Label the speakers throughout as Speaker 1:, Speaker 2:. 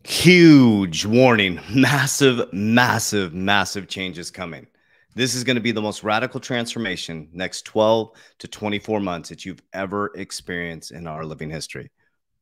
Speaker 1: Huge warning. Massive changes coming. This is going to be the most radical transformation next 12 to 24 months that you've ever experienced in our living history.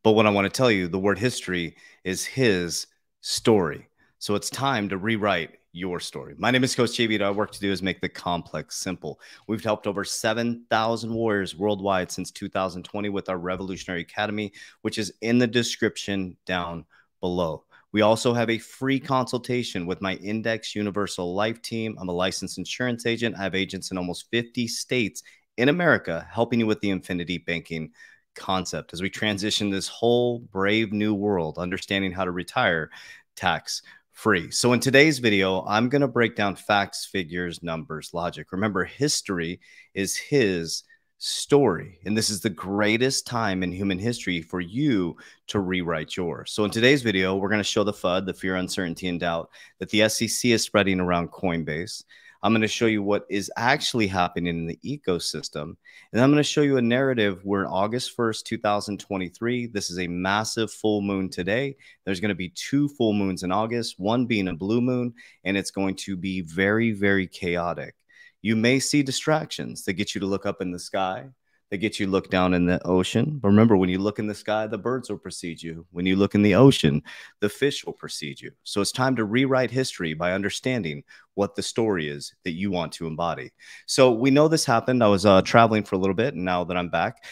Speaker 1: But what I want to tell you, the word history is his story. So it's time to rewrite your story. My name is Coach JB. What I work to do is make the complex simple. We've helped over 7,000 warriors worldwide since 2020 with our Revolutionary Academy, which is in the description down below. We also have a free consultation with my Index Universal Life team. I'm a licensed insurance agent. I have agents in almost 50 states in America helping you with the infinity banking concept as we transition this whole brave new world, understanding how to retire tax free. So in today's video, I'm going to break down facts, figures, numbers, logic. Remember, history is his story. And this is the greatest time in human history for you to rewrite yours. So in today's video, we're going to show the FUD, the fear, uncertainty, and doubt that the SEC is spreading around Coinbase. I'm going to show you what is actually happening in the ecosystem. And I'm going to show you a narrative where August 1st, 2023, this is a massive full moon today. There's going to be 2 full moons in August, one being a blue moon, and it's going to be very chaotic. You may see distractions that get you to look up in the sky, that get you to look down in the ocean. But remember, when you look in the sky, the birds will precede you. When you look in the ocean, the fish will precede you. So it's time to rewrite history by understanding what the story is that you want to embody. So we know this happened. I was traveling for a little bit, and now that I'm back,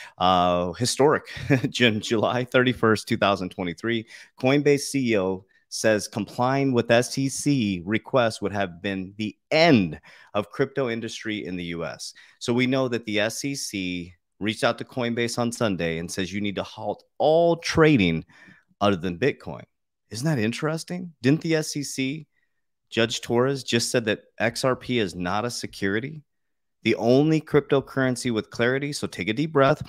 Speaker 1: historic, July 31st, 2023, Coinbase CEO says complying with SEC requests would have been the end of crypto industry in the US. So we know that the SEC reached out to Coinbase on Sunday and says you need to halt all trading other than Bitcoin. Isn't that interesting? Didn't the SEC, Judge Torres, just said that XRP is not a security? The only cryptocurrency with clarity. So take a deep breath.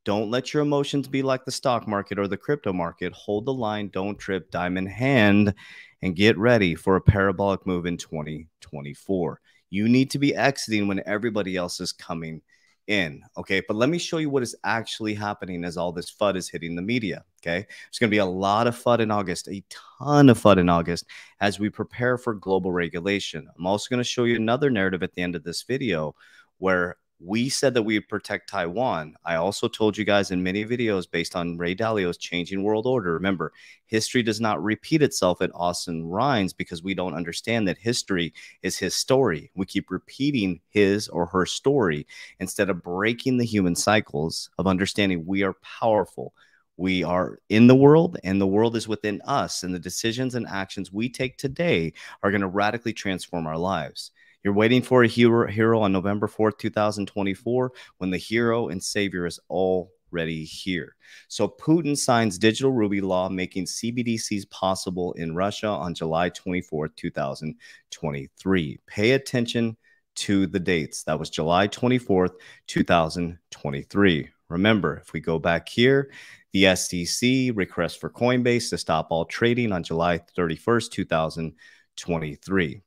Speaker 1: Don't let your emotions be like the stock market or the crypto market. Hold the line, don't trip, diamond hand, and get ready for a parabolic move in 2024. You need to be exiting when everybody else is coming in, okay? But let me show you what is actually happening as all this FUD is hitting the media, okay? There's going to be a lot of FUD in August, a ton of FUD in August as we prepare for global regulation. I'm also going to show you another narrative at the end of this video where we said that we would protect Taiwan. I also told you guys in many videos based on Ray Dalio's Changing World Order. Remember, history does not repeat itself at Austin Rhines because we don't understand that history is his story. We keep repeating his or her story instead of breaking the human cycles of understanding we are powerful. We are in the world and the world is within us. And the decisions and actions we take today are going to radically transform our lives. You're waiting for a hero on November 4th, 2024, when the hero and savior is already here. So Putin signs digital ruby law, making CBDCs possible in Russia on July 24th, 2023. Pay attention to the dates. That was July 24th, 2023. Remember, if we go back here, the SEC request for Coinbase to stop all trading on July 31st, 2023.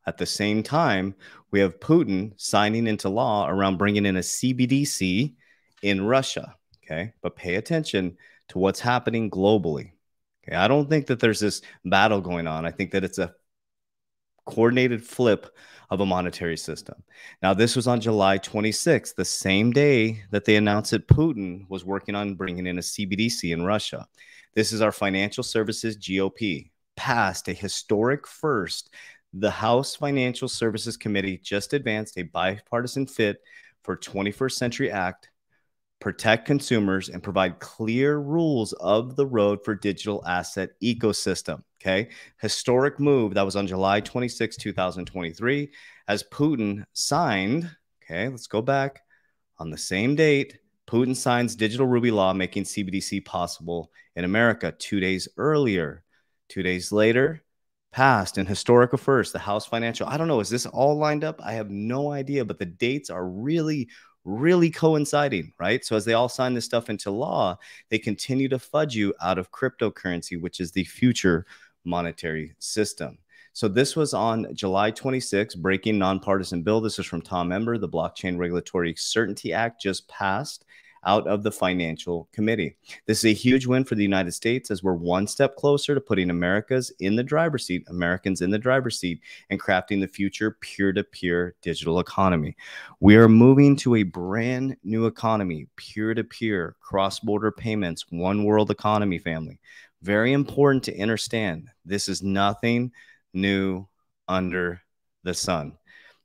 Speaker 1: At the same time, we have Putin signing into law around bringing in a CBDC in Russia, okay? But pay attention to what's happening globally, okay? I don't think that there's this battle going on. I think that it's a coordinated flip of a monetary system. Now, this was on July 26th, the same day that they announced that Putin was working on bringing in a CBDC in Russia. This is our financial services GOP, passed a historic first. The House Financial Services Committee just advanced a bipartisan fit for 21st Century Act, protect consumers, and provide clear rules of the road for digital asset ecosystem, okay? Historic move that was on July 26, 2023, as Putin signed, okay, let's go back. On the same date, Putin signs digital ruby law, making CBDC possible in America 2 days earlier. 2 days later, passed in historical first, the House Financial. I don't know, is this all lined up? I have no idea, but the dates are really coinciding, right? So as they all sign this stuff into law, they continue to fudge you out of cryptocurrency, which is the future monetary system. So this was on July 26, breaking nonpartisan bill. This is from Tom Ember. The Blockchain Regulatory Certainty Act just passed out of the financial committee. This is a huge win for the United States as we're one step closer to putting Americans in the driver's seat, and crafting the future peer-to-peer digital economy. We are moving to a brand new economy, peer-to-peer, cross-border payments, one world economy, family. Very important to understand. This is nothing new under the sun.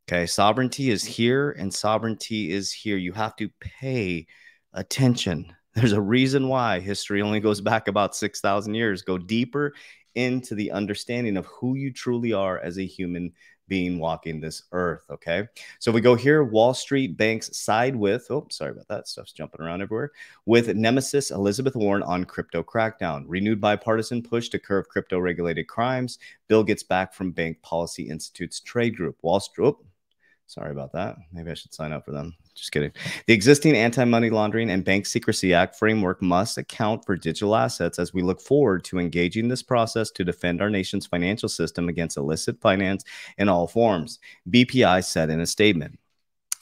Speaker 1: Okay, sovereignty is here and sovereignty is here. You have to pay attention. There's a reason why history only goes back about 6,000 years. Go deeper into the understanding of who you truly are as a human being walking this earth. Okay, so we go here. Wall Street banks side with, oh, sorry about that, stuff's jumping around everywhere, with nemesis Elizabeth Warren on crypto crackdown. Renewed bipartisan push to curb crypto regulated crimes. Bill gets back from Bank Policy Institute's trade group. Wall Street, oh, sorry about that. Maybe I should sign up for them. Just kidding. The existing Anti-Money Laundering and Bank Secrecy Act framework must account for digital assets as we look forward to engaging this process to defend our nation's financial system against illicit finance in all forms, BPI said in a statement.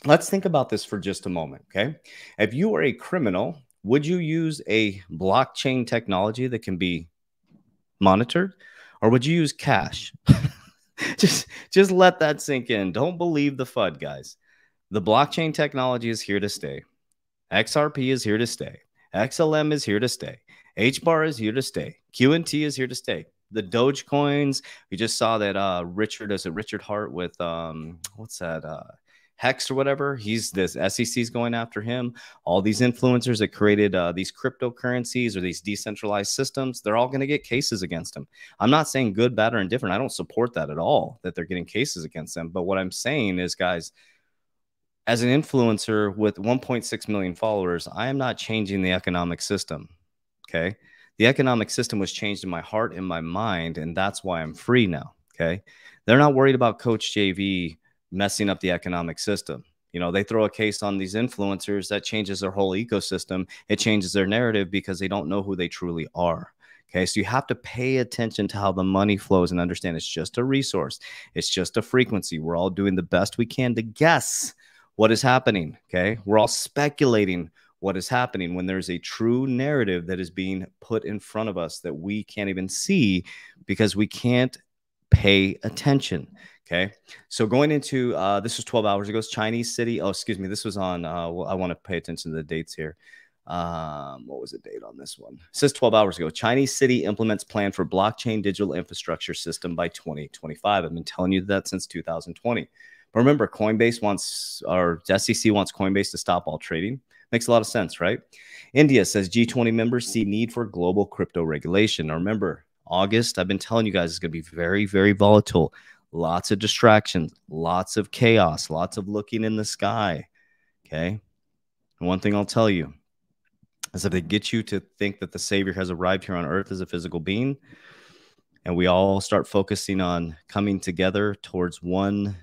Speaker 1: Let's think about this for just a moment, okay? If you are a criminal, would you use a blockchain technology that can be monitored, or would you use cash? Just let that sink in. Don't believe the FUD, guys. The blockchain technology is here to stay. XRP is here to stay. XLM is here to stay. HBAR is here to stay. QNT is here to stay. The Dogecoins, we just saw that Richard Hart with what's that? Hex or whatever. He's this SEC's going after him. All these influencers that created these cryptocurrencies or these decentralized systems, they're all going to get cases against them. I'm not saying good, bad, or indifferent. I don't support that at all, that they're getting cases against them. But what I'm saying is, guys, as an influencer with 1.6 million followers, I am not changing the economic system. Okay. The economic system was changed in my heart and my mind, and that's why I'm free now. Okay. They're not worried about Coach JV messing up the economic system. You know, they throw a case on these influencers that changes their whole ecosystem. It changes their narrative because they don't know who they truly are. Okay, so you have to pay attention to how the money flows and understand it's just a resource. It's just a frequency. We're all doing the best we can to guess what is happening. Okay, we're all speculating what is happening when there's a true narrative that is being put in front of us that we can't even see because we can't pay attention. Okay, so going into this was 12 hours ago. Chinese city. Oh, excuse me. This was on. Well, I want to pay attention to the dates here. What was the date on this one? It says 12 hours ago. Chinese city implements plan for blockchain digital infrastructure system by 2025. I've been telling you that since 2020. But remember, Coinbase wants, or SEC wants Coinbase to stop all trading. Makes a lot of sense, right? India says G20 members see need for global crypto regulation. Now remember, August, I've been telling you guys, it's going to be very, very volatile. Lots of distractions, lots of chaos, lots of looking in the sky. Okay. And one thing I'll tell you is if they get you to think that the Savior has arrived here on earth as a physical being, and we all start focusing on coming together towards one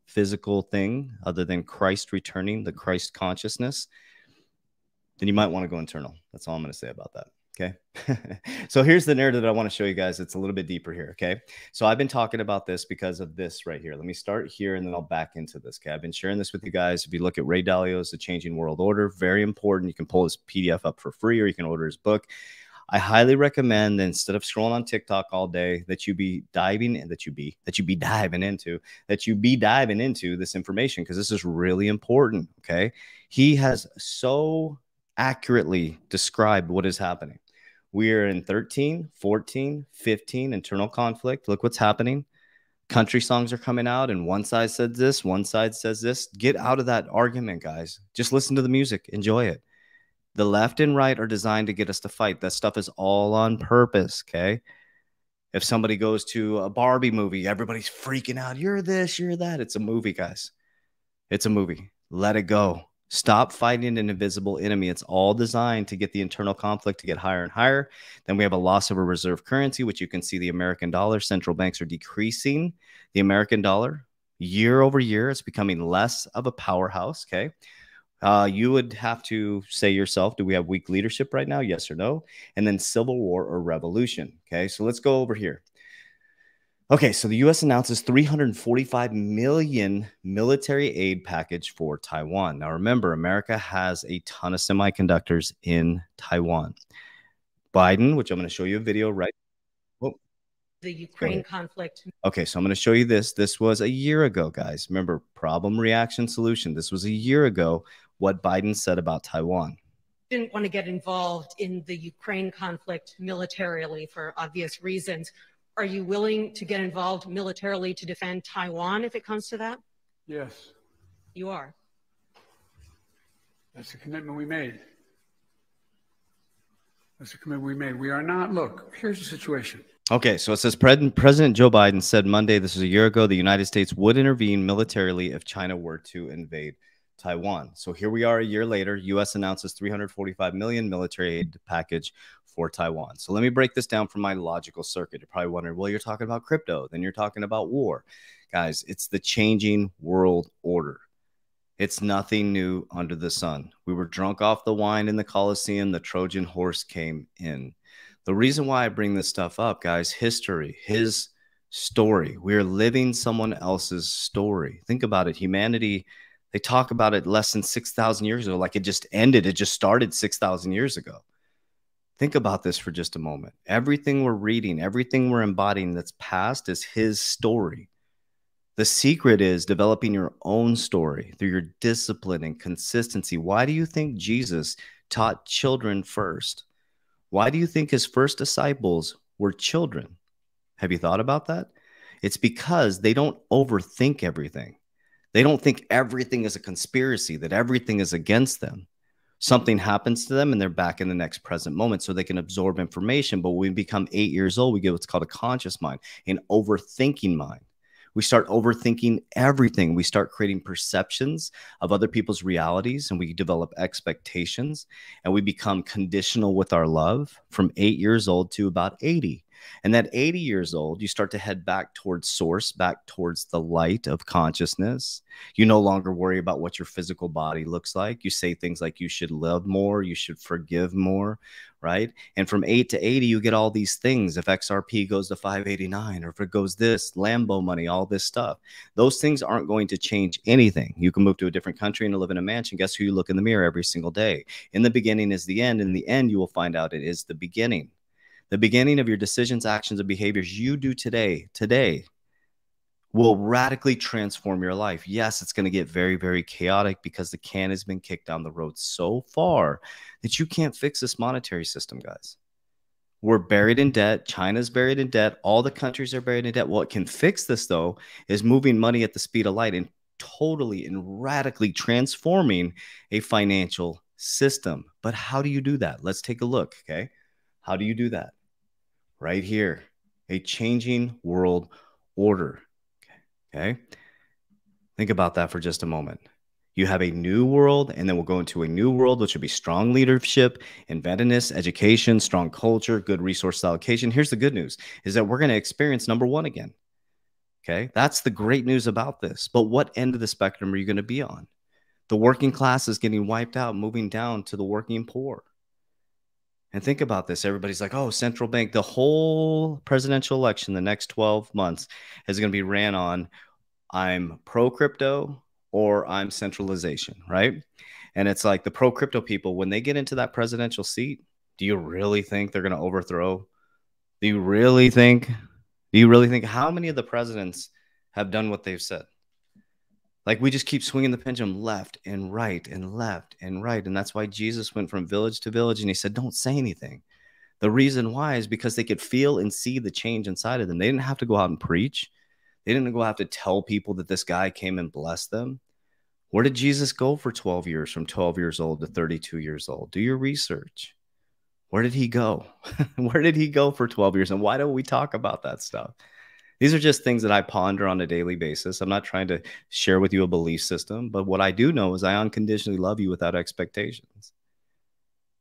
Speaker 1: physical thing other than Christ returning, the Christ consciousness, then you might want to go internal. That's all I'm going to say about that. Okay. So here's the narrative that I want to show you guys. It's a little bit deeper here. Okay. So I've been talking about this because of this right here. Let me start here and then I'll back into this. Okay. I've been sharing this with you guys. If you look at Ray Dalio's The Changing World Order, very important. You can pull his PDF up for free or you can order his book. I highly recommend that instead of scrolling on TikTok all day, that you be diving into this information, because this is really important. Okay. He has so accurately described what is happening. We are in 13, 14, 15 internal conflict. Look what's happening. Country songs are coming out and one side says this, one side says this. Get out of that argument, guys. Just listen to the music. Enjoy it. The left and right are designed to get us to fight. That stuff is all on purpose, okay? If somebody goes to a Barbie movie, everybody's freaking out. You're this, you're that. It's a movie, guys. It's a movie. Let it go. Stop fighting an invisible enemy. It's all designed to get the internal conflict to get higher and higher. Then we have a loss of a reserve currency, which you can see the American dollar. Central banks are decreasing the American dollar year over year. It's becoming less of a powerhouse, okay? You would have to say yourself, do we have weak leadership right now? Yes or no? And then civil war or revolution. Okay, so let's go over here. Okay, so the U.S. announces 345 million military aid package for Taiwan. Now, remember, America has a ton of semiconductors in Taiwan. Biden, which I'm going to show you a video right. Oh,
Speaker 2: the Ukraine conflict.
Speaker 1: Okay, so I'm going to show you this. This was a year ago, guys. Remember, problem, reaction, solution. This was a year ago what Biden said about Taiwan.
Speaker 2: Didn't want to get involved in the Ukraine conflict militarily for obvious reasons. Are you willing to get involved militarily to defend Taiwan if it comes to that?
Speaker 3: Yes.
Speaker 2: You are.
Speaker 3: That's the commitment we made. That's the commitment we made. We are not, look, here's the situation.
Speaker 1: Okay, so it says President Joe Biden said Monday, this was a year ago, the United States would intervene militarily if China were to invade Taiwan. So here we are a year later. U.S. announces 345 million military aid package for Taiwan. So let me break this down from my logical circuit. You're probably wondering, well, you're talking about crypto, then you're talking about war. Guys, it's the changing world order. It's nothing new under the sun. We were drunk off the wine in the Colosseum. The Trojan horse came in. The reason why I bring this stuff up, guys, history, his story. We're living someone else's story. Think about it. Humanity, they talk about it less than 6,000 years ago, like it just ended. It just started 6,000 years ago. Think about this for just a moment. Everything we're reading, everything we're embodying that's past is his story. The secret is developing your own story through your discipline and consistency. Why do you think Jesus taught children first? Why do you think his first disciples were children? Have you thought about that? It's because they don't overthink everything. They don't think everything is a conspiracy, that everything is against them. Something happens to them and they're back in the next present moment so they can absorb information. But when we become 8 years old, we get what's called a conscious mind, an overthinking mind. We start overthinking everything. We start creating perceptions of other people's realities, and we develop expectations, and we become conditional with our love from 8 years old to about 80. And at 80 years old, you start to head back towards source, back towards the light of consciousness. You no longer worry about what your physical body looks like. You say things like you should love more, you should forgive more, right? And from 8 to 80, you get all these things. If XRP goes to 589, or if it goes this, Lambo money, all this stuff, those things aren't going to change anything. You can move to a different country and live in a mansion. Guess who you look in the mirror every single day? In the beginning is the end. In the end, you will find out it is the beginning. The beginning of your decisions, actions, and behaviors you do today will radically transform your life. Yes, it's going to get very, very chaotic because the can has been kicked down the road so far that you can't fix this monetary system, guys. We're buried in debt. China's buried in debt. All the countries are buried in debt. What can fix this, though, is moving money at the speed of light and totally and radically transforming a financial system. But how do you do that? Let's take a look, okay? How do you do that? Right here, a changing world order. Okay. Think about that for just a moment. You have a new world, and then we'll go into a new world, which will be strong leadership, inventiveness, education, strong culture, good resource allocation. Here's the good news is that we're going to experience number one again. Okay. That's the great news about this. But what end of the spectrum are you going to be on? The working class is getting wiped out, moving down to the working poor. And think about this. Everybody's like, oh, central bank, the whole presidential election, the next 12 months is going to be ran on I'm pro crypto or I'm centralization, right? And it's like the pro crypto people, when they get into that presidential seat, do you really think they're going to overthrow? Do you really think how many of the presidents have done what they've said? Like we just keep swinging the pendulum left and right and left and right. And that's why Jesus went from village to village and he said, don't say anything. The reason why is because they could feel and see the change inside of them. They didn't have to go out and preach. They didn't go out to tell people that this guy came and blessed them. Where did Jesus go for 12 years, from 12 years old to 32 years old? Do your research. Where did he go? Where did he go for 12 years? And why don't we talk about that stuff? These are just things that I ponder on a daily basis. I'm not trying to share with you a belief system, but what I do know is I unconditionally love you without expectations.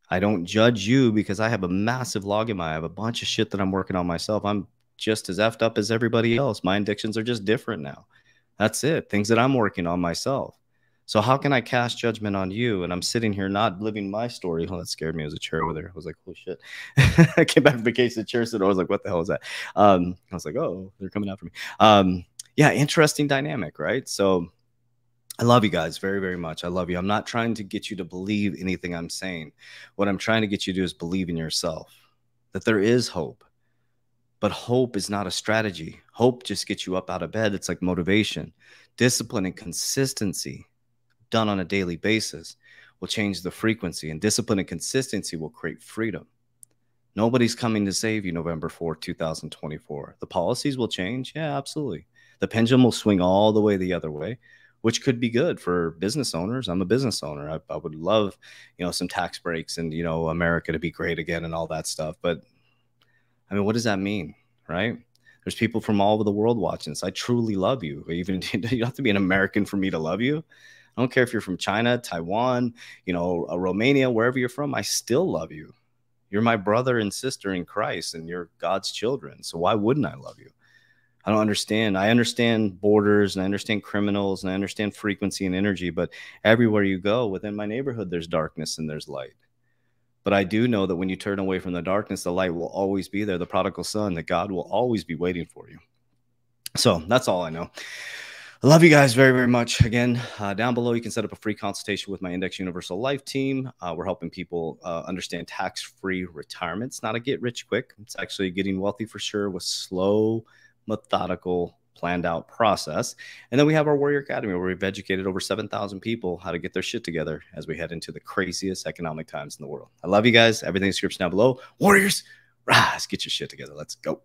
Speaker 1: I don't judge you because I have a massive log in my, I have a bunch of shit that I'm working on myself. I'm just as effed up as everybody else. My addictions are just different now. That's it. Things that I'm working on myself. So how can I cast judgment on you? And I'm sitting here not living my story. Oh, that scared me. It was a chair over there. I was like, holy shit. I came back from vacation, the chair stood. I was like, what the hell is that? I was like, oh, they're coming after me. Yeah, interesting dynamic, right? So I love you guys very, very much. I love you. I'm not trying to get you to believe anything I'm saying. What I'm trying to get you to do is believe in yourself, that there is hope. But hope is not a strategy. Hope just gets you up out of bed. It's like motivation. Discipline and consistency done on a daily basis will change the frequency, and discipline and consistency will create freedom. Nobody's coming to save you November 4th, 2024. The policies will change. Yeah, absolutely. The pendulum will swing all the way the other way, which could be good for business owners. I'm a business owner. I would love, some tax breaks and, America to be great again and all that stuff. But I mean, what does that mean, right? There's people from all over the world watching this. I truly love you. Even you don't have to be an American for me to love you. I don't care if you're from China, Taiwan, Romania, wherever you're from. I still love you. You're my brother and sister in Christ, and you're God's children. So why wouldn't I love you? I don't understand. I understand borders, and I understand criminals, and I understand frequency and energy. But everywhere you go within my neighborhood, there's darkness and there's light. But I do know that when you turn away from the darkness, the light will always be there. The prodigal son, that God will always be waiting for you. So that's all I know. I love you guys very, very much. Again, down below, you can set up a free consultation with my Index Universal Life team. We're helping people understand tax-free retirement. It's not a get-rich-quick. It's actually getting wealthy for sure with slow, methodical, planned-out process. And then we have our Warrior Academy, where we've educated over 7,000 people how to get their shit together as we head into the craziest economic times in the world. I love you guys. Everything's in the description down below. Warriors, rise, get your shit together. Let's go.